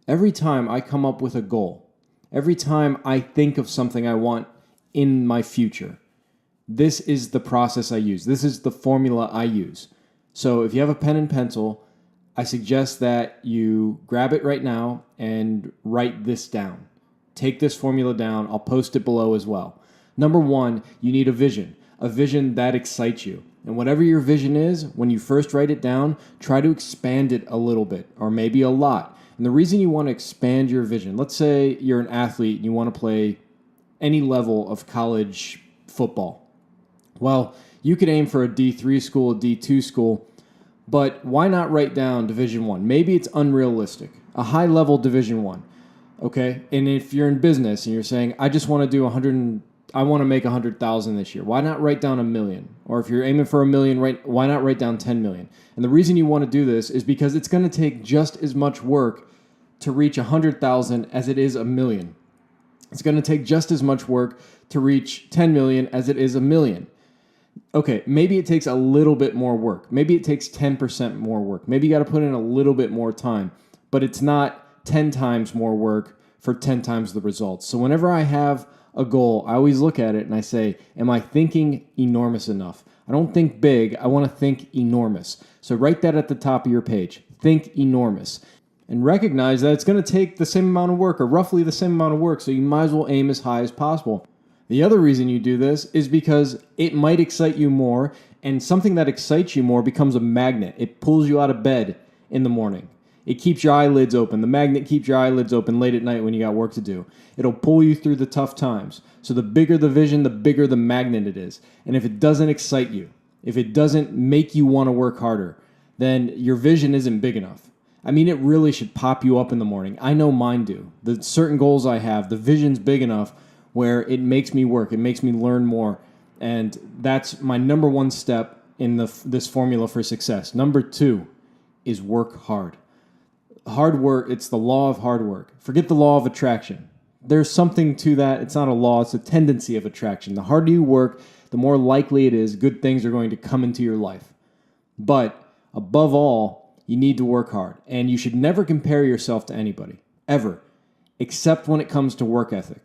Every time I come up with a goal, every time I think of something I want in my future, this is the process I use. This is the formula I use. So if you have a pen and pencil, I suggest that you grab it right now and write this down. Take this formula down. I'll post it below as well. Number one, you need a vision that excites you. And whatever your vision is, when you first write it down, try to expand it a little bit or maybe a lot. And the reason you want to expand your vision, let's say you're an athlete and you want to play any level of college football. Well, you could aim for a D3 school, a D2 school, but why not write down Division 1? Maybe it's unrealistic. A high-level Division 1, okay? And if you're in business and you're saying, I just want to do I want to make 100,000 this year. Why not write down 1 million? Or if you're aiming for 1 million, why not write down 10 million? And the reason you want to do this is because it's going to take just as much work to reach 100,000 as it is 1 million. It's going to take just as much work to reach 10 million as it is 1 million. Okay, maybe it takes a little bit more work. Maybe it takes 10% more work. Maybe you got to put in a little bit more time, but it's not 10 times more work for 10 times the results. So whenever I have a goal, I always look at it and I say, am I thinking enormous enough? I don't think big, I want to think enormous. So write that at the top of your page. Think enormous. And recognize that it's going to take the same amount of work or roughly the same amount of work, so you might as well aim as high as possible. The other reason you do this is because it might excite you more, and something that excites you more becomes a magnet. It pulls you out of bed in the morning. It keeps your eyelids open. The magnet keeps your eyelids open late at night when you got work to do. It'll pull you through the tough times. So the bigger the vision, the bigger the magnet it is. And if it doesn't excite you, if it doesn't make you want to work harder, then your vision isn't big enough. I mean, it really should pop you up in the morning. I know mine do. The certain goals I have, the vision's big enough where it makes me work. It makes me learn more. And that's my number one step in this formula for success. Number two is work hard. Hard work, it's the law of hard work. Forget the law of attraction. There's something to that. It's not a law, it's a tendency of attraction. The harder you work, the more likely it is good things are going to come into your life. But above all, you need to work hard. And you should never compare yourself to anybody, ever, except when it comes to work ethic.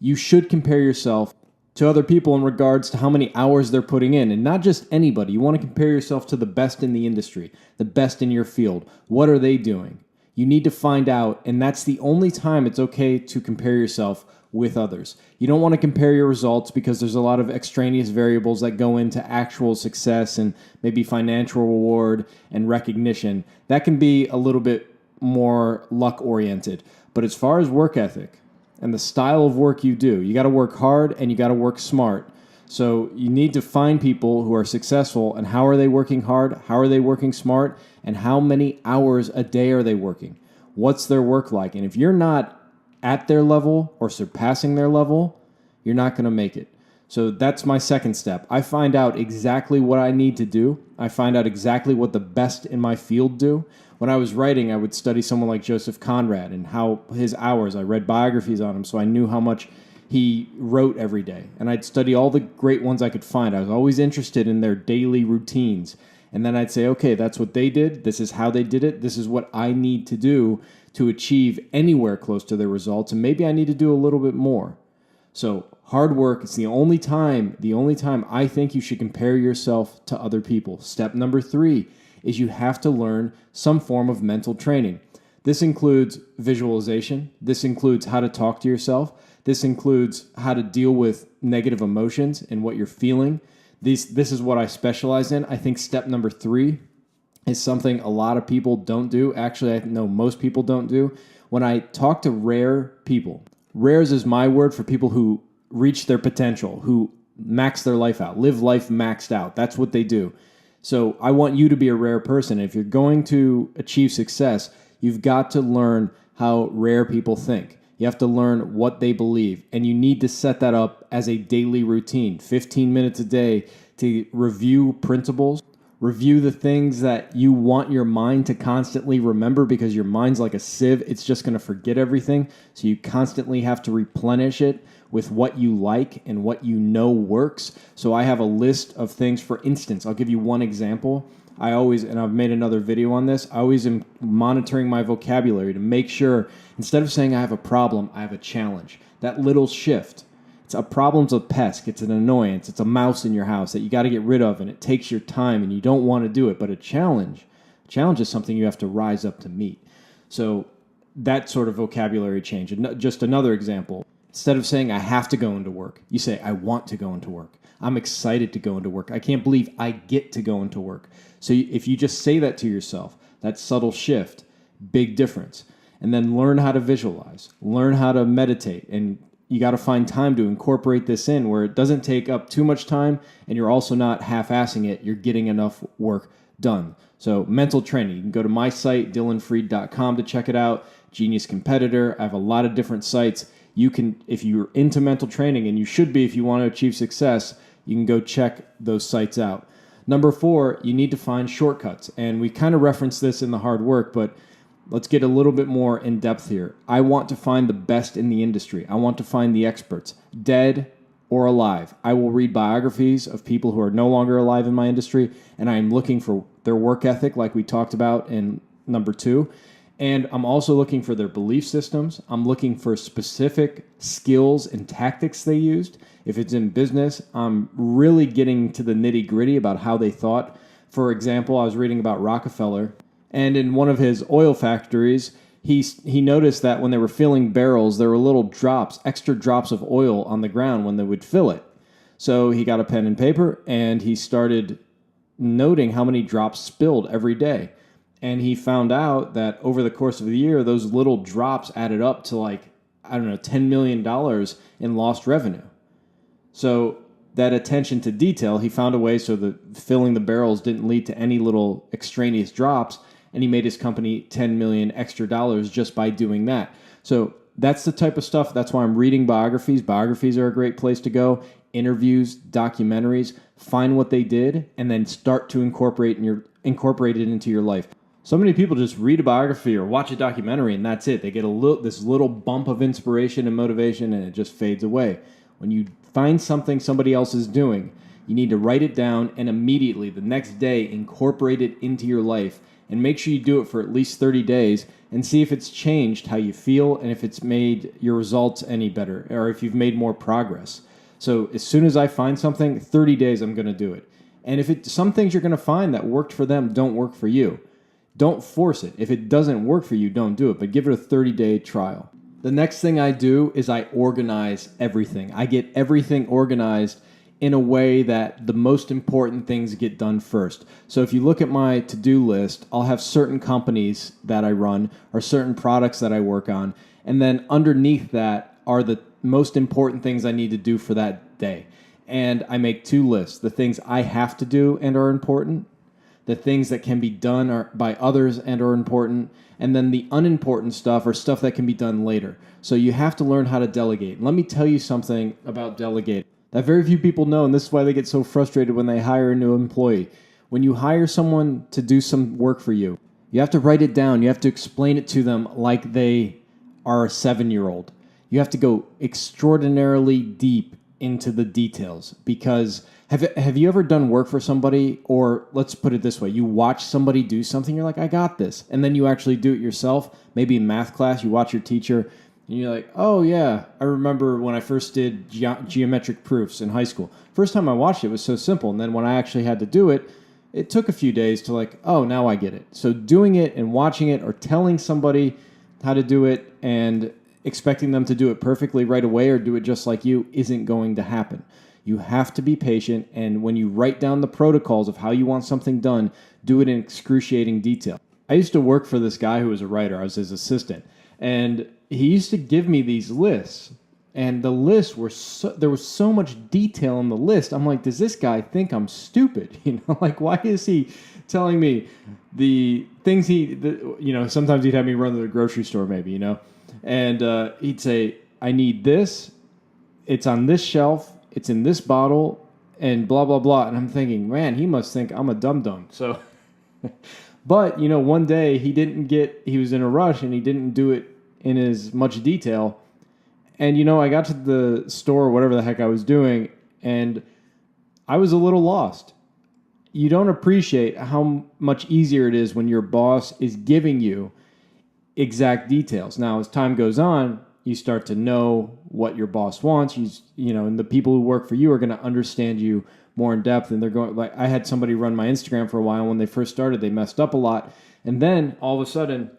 You should compare yourself to other people in regards to how many hours they're putting in, and not just anybody. You want to compare yourself to the best in the industry, the best in your field. What are they doing? You need to find out, and that's the only time it's okay to compare yourself with others. You don't want to compare your results because there's a lot of extraneous variables that go into actual success and maybe financial reward and recognition. That can be a little bit more luck-oriented. But as far as work ethic and the style of work you do, you got to work hard and you got to work smart. So you need to find people who are successful, and how are they working hard? How are they working smart? And how many hours a day are they working? What's their work like? And if you're not at their level or surpassing their level, you're not going to make it. So that's my second step. I find out exactly what I need to do. I find out exactly what the best in my field do. When I was writing, I would study someone like Joseph Conrad and how his hours, I read biographies on him, so I knew how much he wrote every day. And I'd study all the great ones I could find. I was always interested in their daily routines. And then I'd say, okay, that's what they did. This is how they did it. This is what I need to do to achieve anywhere close to their results. And maybe I need to do a little bit more. So hard work is the only time I think you should compare yourself to other people. Step number 3 is you have to learn some form of mental training. This includes visualization. This includes how to talk to yourself. This includes how to deal with negative emotions and what you're feeling. This is what I specialize in. I think step number 3 is something a lot of people don't do. Actually, I know most people don't do. When I talk to rare people, rares is my word for people who reach their potential, who max their life out, live life maxed out. That's what they do. So I want you to be a rare person. If you're going to achieve success, you've got to learn how rare people think. You have to learn what they believe, and you need to set that up as a daily routine, 15 minutes a day to review principles, review the things that you want your mind to constantly remember, because your mind's like a sieve. It's just going to forget everything, so you constantly have to replenish it with what you like and what you know works. So I have a list of things. For instance, I'll give you one example. I always, and I've made another video on this, I always am monitoring my vocabulary to make sure, instead of saying I have a problem, I have a challenge. That little shift. It's a problem's a pest. It's an annoyance. It's a mouse in your house that you got to get rid of, and it takes your time, and you don't want to do it. But a challenge is something you have to rise up to meet. So that sort of vocabulary change. And just another example. Instead of saying I have to go into work, you say I want to go into work. I'm excited to go into work. I can't believe I get to go into work. So if you just say that to yourself, that subtle shift, big difference. And then learn how to visualize, learn how to meditate, and you got to find time to incorporate this in where it doesn't take up too much time and you're also not half-assing it. You're getting enough work done. So mental training, you can go to my site, dillonfried.com, to check it out. Genius Competitor. I have a lot of different sites. You can, if you're into mental training, and you should be if you want to achieve success, you can go check those sites out. Number 4, you need to find shortcuts. And we kind of referenced this in the hard work, but let's get a little bit more in depth here. I want to find the best in the industry. I want to find the experts, dead or alive. I will read biographies of people who are no longer alive in my industry, and I am looking for their work ethic like we talked about in number 2. And I'm also looking for their belief systems. I'm looking for specific skills and tactics they used. If it's in business, I'm really getting to the nitty-gritty about how they thought. For example, I was reading about Rockefeller, and in one of his oil factories, he noticed that when they were filling barrels, there were little drops, extra drops of oil on the ground when they would fill it. So he got a pen and paper, and he started noting how many drops spilled every day. And he found out that over the course of the year, those little drops added up to $10 million in lost revenue. So that attention to detail, he found a way so that filling the barrels didn't lead to any little extraneous drops, and he made his company $10 million extra dollars just by doing that. So that's the type of stuff. That's why I'm reading biographies. Biographies are a great place to go. Interviews, documentaries, find what they did, and then start to incorporate it into your life. So many people just read a biography or watch a documentary, and that's it. They get this little bump of inspiration and motivation, and it just fades away. When you find something somebody else is doing, you need to write it down and immediately, the next day, incorporate it into your life. And make sure you do it for at least 30 days and see if it's changed how you feel and if it's made your results any better or if you've made more progress. So as soon as I find something, 30 days I'm going to do it. And if some things you're going to find that worked for them don't work for you, don't force it. If it doesn't work for you, don't do it, but give it a 30-day trial. The next thing I do is I organize everything. I get everything organized in a way that the most important things get done first. So if you look at my to-do list, I'll have certain companies that I run or certain products that I work on. And then underneath that are the most important things I need to do for that day. And I make 2 lists, the things I have to do and are important, the things that can be done by others and are important, and then the unimportant stuff or stuff that can be done later. So you have to learn how to delegate. Let me tell you something about delegating that very few people know, and this is why they get so frustrated when they hire a new employee. When you hire someone to do some work for you, you have to write it down. You have to explain it to them like they are a 7-year-old. You have to go extraordinarily deep into the details because have you ever done work for somebody, or let's put it this way, you watch somebody do something, you're like, I got this, and then you actually do it yourself. Maybe in math class, you watch your teacher, and you're like, oh yeah, I remember when I first did geometric proofs in high school. First time I watched it was so simple, and then when I actually had to do it, it took a few days to oh, now I get it. So doing it and watching it or telling somebody how to do it and expecting them to do it perfectly right away or do it just like you isn't going to happen. You have to be patient, and when you write down the protocols of how you want something done, do it in excruciating detail. I used to work for this guy who was a writer. I was his assistant, and he used to give me these lists, and the lists there was so much detail in the list. I'm like, does this guy think I'm stupid? Why is he telling me the things sometimes he'd have me run to the grocery store maybe, and he'd say, I need this, it's on this shelf, it's in this bottle, and blah, blah, blah. And I'm thinking, man, he must think I'm a dum-dum. So, but, one day he was in a rush and he didn't do it in as much detail. And, I got to the store or whatever the heck I was doing, and I was a little lost. you don't appreciate how much easier it is when your boss is giving you exact details. Now, as time goes on, you start to know what your boss wants. And the people who work for you are going to understand you more in depth. And they're going, like, I had somebody run my Instagram for a while. When they first started, they messed up a lot. And then all of a sudden,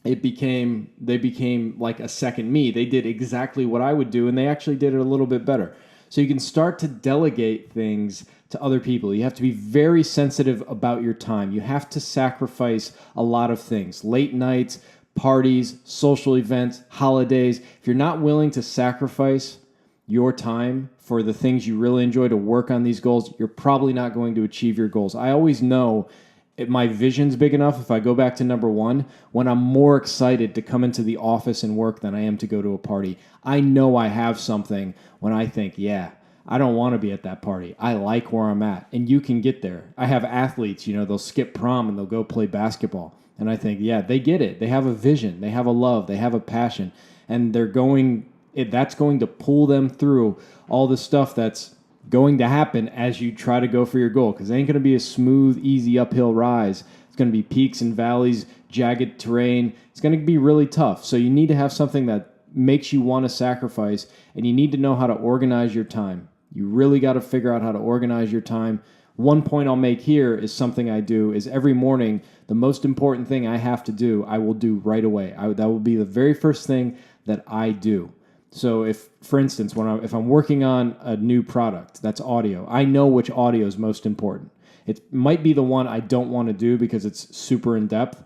they became like a second me. They did exactly what I would do, and they actually did it a little bit better. So you can start to delegate things to other people. You have to be very sensitive about your time. You have to sacrifice a lot of things. Late nights, parties, social events, holidays. If you're not willing to sacrifice your time for the things you really enjoy to work on these goals, you're probably not going to achieve your goals. I always know if my vision's big enough, if I go back to number one, when I'm more excited to come into the office and work than I am to go to a party. I know I have something when I think, yeah, I don't want to be at that party. I like where I'm at. And you can get there. I have athletes, they'll skip prom and they'll go play basketball. And I think, yeah, they get it. They have a vision. They have a love. They have a passion. And that's going to pull them through all the stuff that's going to happen as you try to go for your goal, because it ain't going to be a smooth, easy uphill rise. It's going to be peaks and valleys, jagged terrain. It's going to be really tough. So you need to have something that makes you want to sacrifice, and you need to know how to organize your time. You really got to figure out how to organize your time. One point I'll make here is something I do is every morning, the most important thing I have to do, I will do right away. That will be the very first thing that I do. So if, for instance, if I'm working on a new product that's audio, I know which audio is most important. It might be the one I don't want to do because it's super in depth,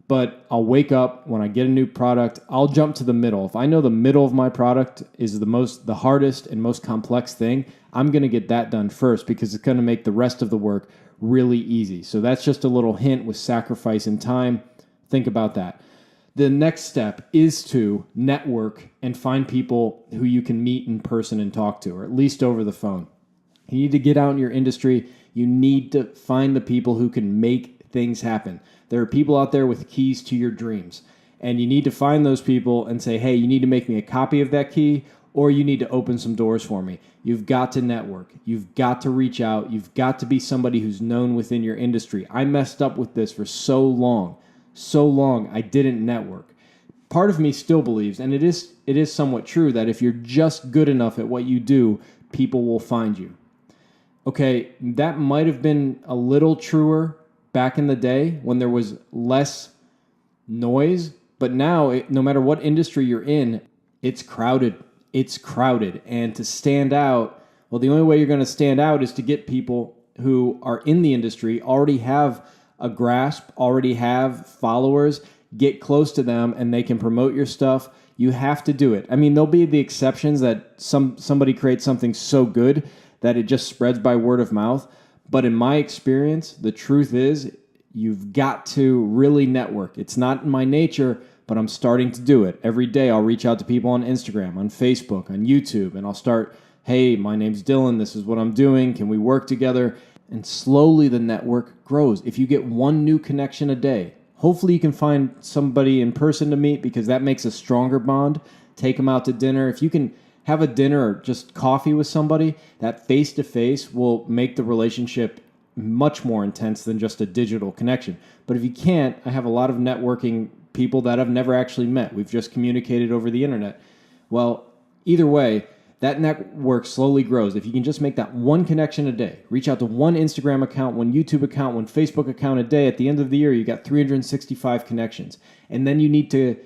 but I'll wake up when I get a new product, I'll jump to the middle. If I know the middle of my product is the hardest and most complex thing, I'm going to get that done first because it's going to make the rest of the work really easy. So that's just a little hint with sacrifice in time. Think about that. The next step is to network and find people who you can meet in person and talk to, or at least over the phone. You need to get out in your industry. You need to find the people who can make things happen. There are people out there with keys to your dreams, and you need to find those people and say, hey, you need to make me a copy of that key, or you need to open some doors for me. You've got to network. You've got to reach out. You've got to be somebody who's known within your industry. I messed up with this for so long I didn't network. Part of me still believes, and it is somewhat true, that if you're just good enough at what you do, people will find you. Okay, that might have been a little truer back in the day when there was less noise, but now, no matter what industry you're in, it's crowded. It's crowded. And to stand out, well, the only way you're going to stand out is to get people who are in the industry, already have a grasp, already have followers, get close to them, and they can promote your stuff. You have to do it. I mean, there'll be the exceptions that somebody creates something so good that it just spreads by word of mouth. But in my experience, the truth is you've got to really network. It's not in my nature, but I'm starting to do it. Every day I'll reach out to people on Instagram, on Facebook, on YouTube, and I'll start, hey, my name's Dillon. This is what I'm doing. Can we work together? And slowly the network grows. If you get one new connection a day, hopefully you can find somebody in person to meet because that makes a stronger bond. Take them out to dinner. If you can have a dinner or just coffee with somebody, that face-to-face will make the relationship much more intense than just a digital connection. But if you can't, I have a lot of networking people that I've never actually met. We've just communicated over the internet. Well, either way, that network slowly grows. If you can just make that one connection a day, reach out to one Instagram account, one YouTube account, one Facebook account a day, at the end of the year, you got 365 connections. And then you need to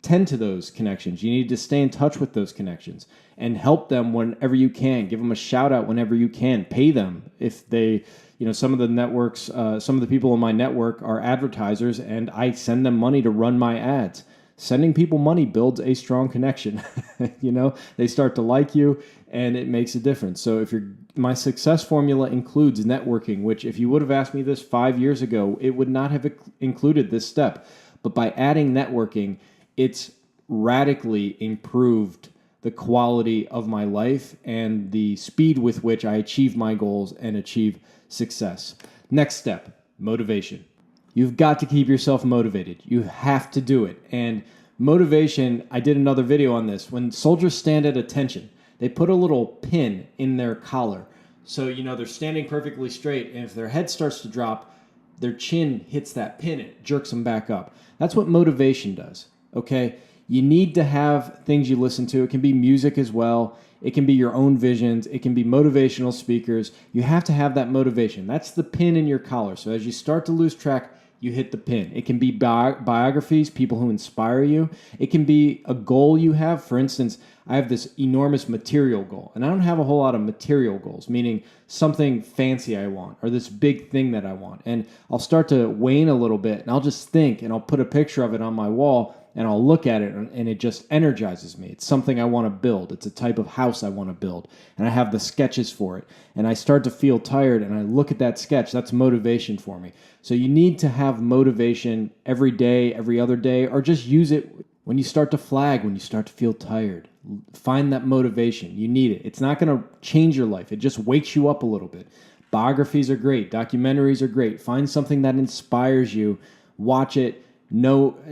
tend to those connections. You need to stay in touch with those connections and help them whenever you can. Give them a shout out whenever you can. Pay them if they, some of the networks, some of the people in my network are advertisers, and I send them money to run my ads. Sending people money builds a strong connection. They start to like you, and it makes a difference. So my success formula includes networking, which if you would have asked me this 5 years ago, it would not have included this step. But by adding networking, it's radically improved the quality of my life and the speed with which I achieve my goals and achieve success. Next step, motivation. You've got to keep yourself motivated. You have to do it. And motivation, I did another video on this. When soldiers stand at attention, they put a little pin in their collar So, they're standing perfectly straight, and if their head starts to drop, their chin hits that pin, it jerks them back up. That's what motivation does, okay? You need to have things you listen to. It can be music as well. It can be your own visions. It can be motivational speakers. You have to have that motivation. That's the pin in your collar. So as you start to lose track, you hit the pin. It can be biographies, people who inspire you. It can be a goal you have. For instance, I have this enormous material goal, and I don't have a whole lot of material goals, meaning something fancy I want or this big thing that I want. And I'll start to wane a little bit, and I'll just think, and I'll put a picture of it on my wall, and I'll look at it, and it just energizes me. It's something I want to build. It's a type of house I want to build, and I have the sketches for it. And I start to feel tired, and I look at that sketch. That's motivation for me. So you need to have motivation every day, every other day, or just use it when you start to flag, when you start to feel tired. Find that motivation. You need it. It's not going to change your life. It just wakes you up a little bit. Biographies are great. Documentaries are great. Find something that inspires you. Watch it.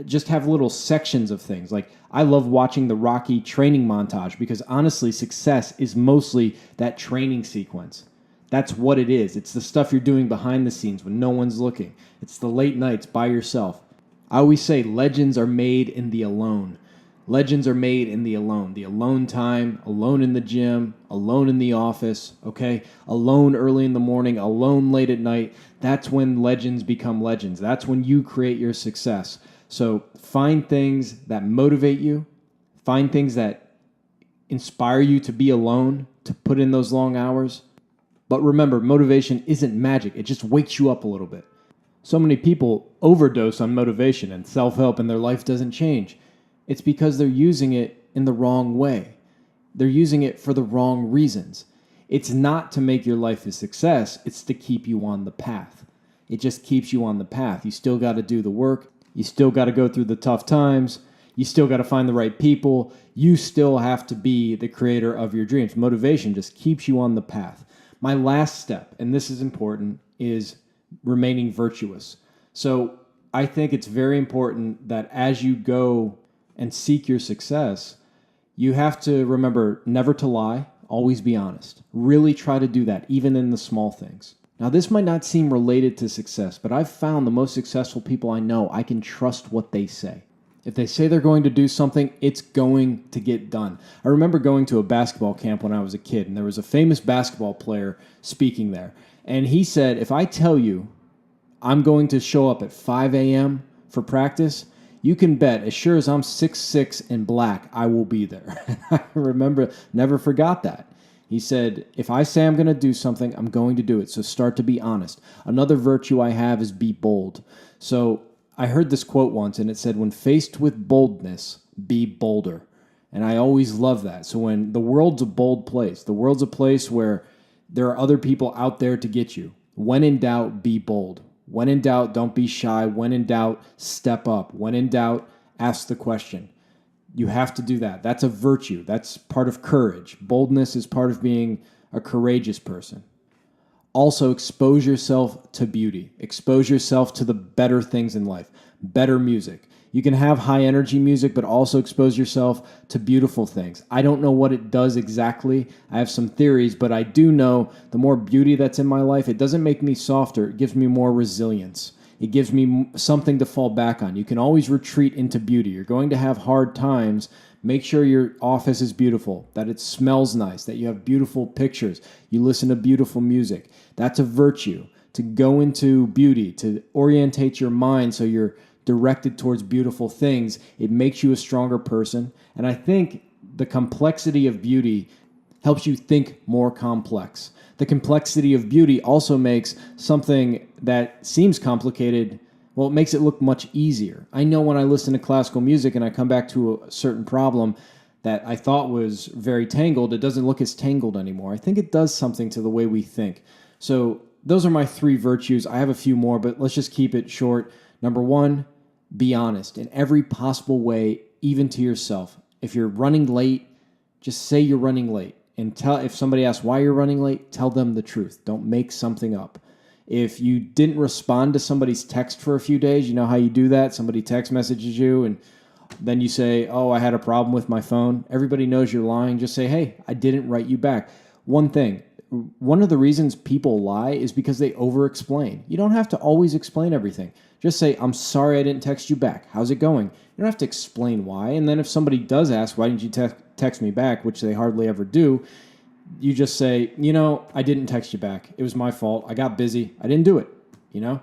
Just have little sections of things. Like, I love watching the Rocky training montage because honestly, success is mostly that training sequence. That's what it is. It's the stuff you're doing behind the scenes when no one's looking. It's the late nights by yourself. I always say legends are made in the alone. Legends are made in the alone time, alone in the gym, alone in the office, okay? Alone early in the morning, alone late at night. That's when legends become legends. That's when you create your success. So find things that motivate you. Find things that inspire you to be alone, to put in those long hours. But remember, motivation isn't magic. It just wakes you up a little bit. So many people overdose on motivation and self-help and their life doesn't change. It's because they're using it in the wrong way. They're using it for the wrong reasons. It's not to make your life a success. It's to keep you on the path. It just keeps you on the path. You still got to do the work. You still got to go through the tough times. You still got to find the right people. You still have to be the creator of your dreams. Motivation just keeps you on the path. My last step, and this is important, is remaining virtuous. So I think it's very important that as you go and seek your success, you have to remember never to lie, always be honest. Really try to do that, even in the small things. Now, this might not seem related to success, but I've found the most successful people I know, I can trust what they say. If they say they're going to do something, it's going to get done. I remember going to a basketball camp when I was a kid, and there was a famous basketball player speaking there. And he said, if I tell you I'm going to show up at 5 a.m. for practice, you can bet, as sure as I'm 6'6" and black, I will be there. I remember, never forgot that. He said, if I say I'm going to do something, I'm going to do it. So start to be honest. Another virtue I have is be bold. So I heard this quote once, and it said, when faced with boldness, be bolder. And I always love that. So when the world's a bold place, the world's a place where there are other people out there to get you. When in doubt, be bold. When in doubt, don't be shy. When in doubt, step up. When in doubt, ask the question. You have to do that. That's a virtue. That's part of courage. Boldness is part of being a courageous person. Also, expose yourself to beauty. Expose yourself to the better things in life. Better music. You can have high energy music, but also expose yourself to beautiful things. I don't know what it does exactly. I have some theories, but I do know the more beauty that's in my life, it doesn't make me softer. It gives me more resilience. It gives me something to fall back on. You can always retreat into beauty. You're going to have hard times. Make sure your office is beautiful, that it smells nice, that you have beautiful pictures, you listen to beautiful music. That's a virtue. To go into beauty, to orientate your mind so you're directed towards beautiful things, it makes you a stronger person. And I think the complexity of beauty helps you think more complex. The complexity of beauty also makes something that seems complicated, well, it makes it look much easier. I know when I listen to classical music and I come back to a certain problem that I thought was very tangled, it doesn't look as tangled anymore. I think it does something to the way we think. So those are my 3 virtues. I have a few more, but let's just keep it short. Number 1, be honest in every possible way, even to yourself. If you're running late, just say you're running late. And if somebody asks why you're running late, tell them the truth. Don't make something up. If you didn't respond to somebody's text for a few days, you know how you do that? Somebody text messages you and then you say, oh, I had a problem with my phone. Everybody knows you're lying. Just say, hey, I didn't write you back. One thing, one of the reasons people lie is because they over-explain. You don't have to always explain everything. Just say, I'm sorry I didn't text you back. How's it going? You don't have to explain why. And then if somebody does ask, why didn't you text me back, which they hardly ever do, you just say, I didn't text you back. It was my fault. I got busy. I didn't do it, and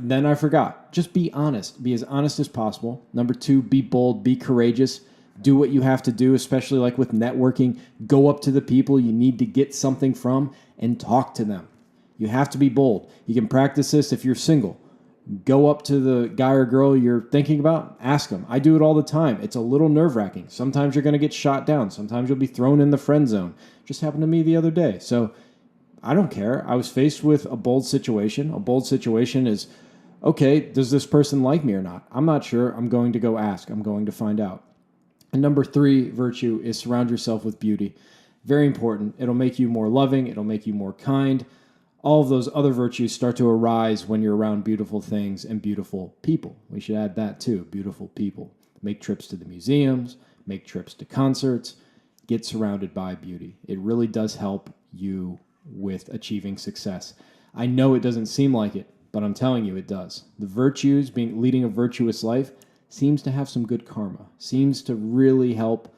then I forgot. Just be honest. Be as honest as possible. Number 2, be bold, be courageous. Do what you have to do, especially like with networking. Go up to the people you need to get something from and talk to them. You have to be bold. You can practice this if you're single. Go up to the guy or girl you're thinking about, ask them. I do it all the time. It's a little nerve-wracking. Sometimes you're going to get shot down. Sometimes you'll be thrown in the friend zone. Just happened to me the other day. So I don't care. I was faced with a bold situation. A bold situation is, okay, does this person like me or not? I'm not sure. I'm going to go ask. I'm going to find out. And number 3 virtue is surround yourself with beauty. Very important. It'll make you more loving. It'll make you more kind. All of those other virtues start to arise when you're around beautiful things and beautiful people. We should add that too, beautiful people. Make trips to the museums, make trips to concerts, get surrounded by beauty. It really does help you with achieving success. I know it doesn't seem like it, but I'm telling you it does. The virtues, leading a virtuous life, seems to have some good karma, seems to really help,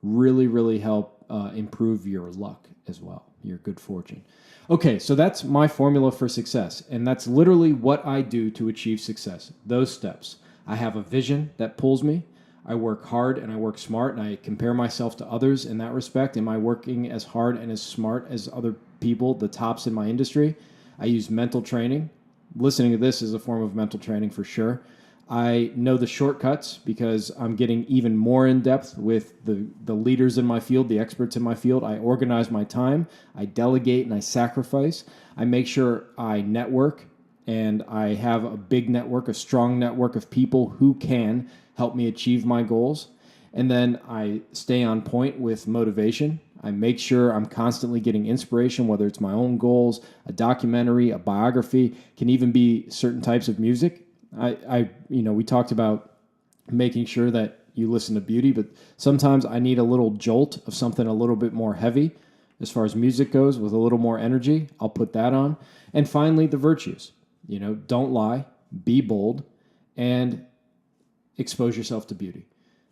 really help improve your luck as well, your good fortune. Okay, so that's my formula for success, and that's literally what I do to achieve success, those steps. I have a vision that pulls me. I work hard and I work smart, and I compare myself to others in that respect. Am I working as hard and as smart as other people, the tops in my industry? I use mental training. Listening to this is a form of mental training for sure. I know the shortcuts because I'm getting even more in depth with the leaders in my field, the experts in my field. I organize my time, I delegate, and I sacrifice. I make sure I network, and I have a big network, a strong network of people who can help me achieve my goals. And then I stay on point with motivation. I make sure I'm constantly getting inspiration, whether it's my own goals, a documentary, a biography, can even be certain types of music. We talked about making sure that you listen to beauty, but sometimes I need a little jolt of something a little bit more heavy as far as music goes, with a little more energy. I'll put that on. And finally, the virtues. Don't lie, be bold, and expose yourself to beauty.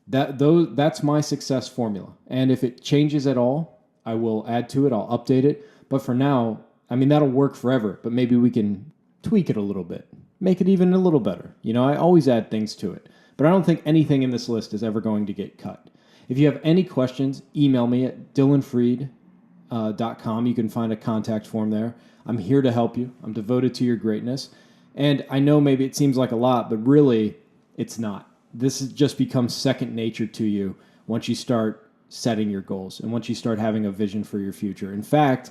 That's my success formula. And if it changes at all, I will add to it. I'll update it. But for now, that'll work forever, but maybe we can tweak it a little bit. Make it even a little better. I always add things to it. But I don't think anything in this list is ever going to get cut. If you have any questions, email me at dillonfried.com. You can find a contact form there. I'm here to help you. I'm devoted to your greatness. And I know maybe it seems like a lot, but really, it's not. This has just become second nature to you once you start setting your goals and once you start having a vision for your future. In fact,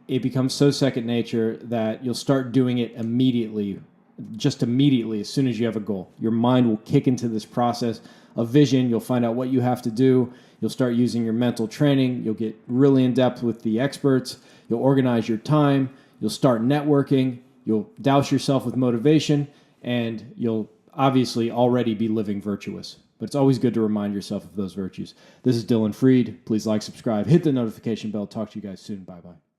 it becomes so second nature that you'll start doing it immediately as soon as you have a goal. Your mind will kick into this process of vision. You'll find out what you have to do. You'll start using your mental training. You'll get really in depth with the experts. You'll organize your time. You'll start networking. You'll douse yourself with motivation, and you'll obviously already be living virtuous. But it's always good to remind yourself of those virtues. This is Dillon Fried. Please like, subscribe, hit the notification bell. Talk to you guys soon. Bye-bye.